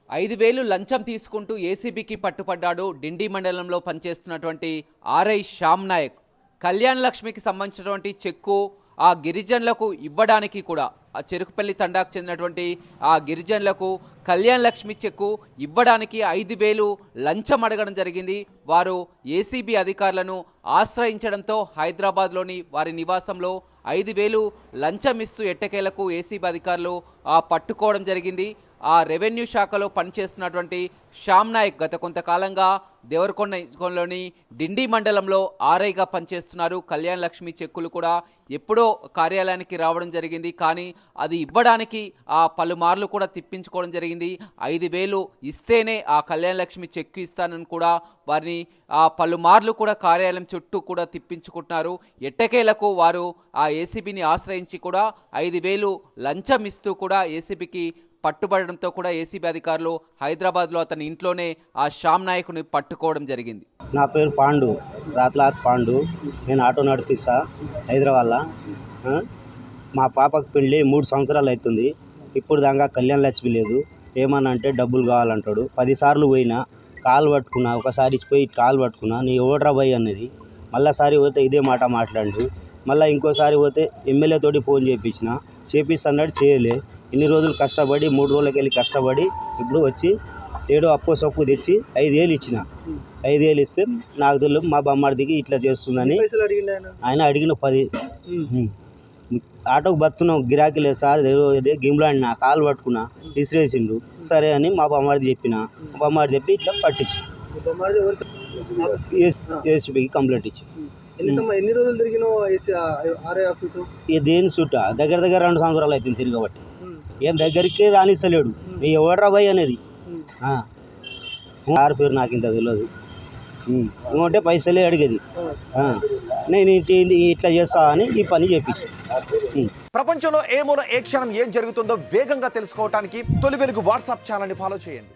5,000 లంచం తీసుకుంటూ ఏసీబీకి పట్టుపడ్డాడు డిండి మండలంలో పనిచేస్తున్నటువంటి ఆర్ఐ శ్యామ్ నాయక్. కళ్యాణ్ లక్ష్మికి సంబంధించినటువంటి చెక్కు ఆ గిరిజనులకు ఇవ్వడానికి కూడా ఆ చెరుకుపల్లి తండాకు చెందినటువంటి ఆ గిరిజనులకు కళ్యాణ్ లక్ష్మి చెక్కు ఇవ్వడానికి 5,000 లంచం అడగడం జరిగింది. వారు ఏసీబీ అధికారులను ఆశ్రయించడంతో హైదరాబాద్లోని వారి నివాసంలో 5,000 లంచం ఇస్తూ ఎట్టకేలకు ఏసీబీ అధికారులు పట్టుకోవడం జరిగింది. ఆ రెవెన్యూ శాఖలో పనిచేస్తున్నటువంటి శ్యామ్ నాయక్ గత కొంతకాలంగా దేవరకొండలోని డిండి మండలంలో ఆర్ఐగా పనిచేస్తున్నారు. కళ్యాణ్ లక్ష్మి చెక్కులు కూడా ఎప్పుడో కార్యాలయానికి రావడం జరిగింది, కానీ అది ఇవ్వడానికి పలుమార్లు కూడా తిప్పించుకోవడం జరిగింది. 5,000 ఇస్తేనే ఆ కళ్యాణ్ లక్ష్మి చెక్కు ఇస్తానని కూడా వారిని పలుమార్లు కూడా కార్యాలయం చుట్టూ కూడా తిప్పించుకుంటున్నారు. ఎట్టకేలకు వారు ఆ ఏసీబీని ఆశ్రయించి కూడా 5,000 లంచం ఇస్తూ కూడా ఏసీబీకి పట్టుబడడంతో కూడా ఏసీబీ అధికారులు హైదరాబాద్లో అతని ఇంట్లోనే ఆ శ్యామ్ నాయకుని పట్టుకోవడం జరిగింది. నా పేరు పాండు, రాత్లాత్ పాండు. నేను ఆటో నడిపిస్తా హైదరాబాద్లో. మా పాపకు పెళ్ళి 3 సంవత్సరాలు అవుతుంది. ఇప్పుడు దాకా కళ్యాణ్ లక్ష్మి లేదు. ఏమన్నా అంటే డబ్బులు కావాలంటాడు. 10 సార్లు పోయినా, కాలు పట్టుకున్నా, ఒకసారి పోయి కాలు పట్టుకున్నా, నీ ఓడ్రా పోయి అన్నది. మళ్ళీసారి పోతే ఇదే మాట మాట్లాడు. మళ్ళీ ఇంకోసారి పోతే ఎమ్మెల్యేతోటి ఫోన్ చేపిస్తాడు, చేయలే. ఇన్ని రోజులు కష్టపడి 3 రోజులకి వెళ్ళి కష్టపడి ఇప్పుడు వచ్చి ఏడో అప్పు సొప్పు తెచ్చి 5,000 ఇచ్చిన. 5,000 ఇస్తే నాకు తెలియదు మా బొమ్మడిదికి ఇట్లా చేస్తుందని ఆయన అడిగిన 10. ఆటోకు బతున్నాం, గిరాకీ లేదు సార్, ఇదే గిమ్లాడినా, కాలు పట్టుకున్నా, విసిరేసిండు. సరే అని మా బొమ్మడిది చెప్పిన. బొమ్మడి చెప్పి ఇట్లా పట్టించు ఏసీబీకి కంప్లైంట్ ఇచ్చి. ఎన్ని రోజులు తిరిగినావు దేని చుట్టా దగ్గర 2 సంవత్సరాలు అవుతుంది తిరగబట్టి. ఏం దగ్గరికి రానిస్తలేడు. నీ ఎవడ్రా భయ్ అనేది. ఆరు పేరు నాకు ఇంత తెలియదు. ఏమంటే పైసలే అడిగేది. నేను ఇట్లా చేస్తా అని ఈ పని చేపించి. ప్రపంచంలో ఏ మూల ఏ క్షణం ఏం జరుగుతుందో వేగంగా తెలుసుకోవడానికి తొలి వెలుగు వాట్సాప్ ఛానల్ని ఫాలో చేయండి.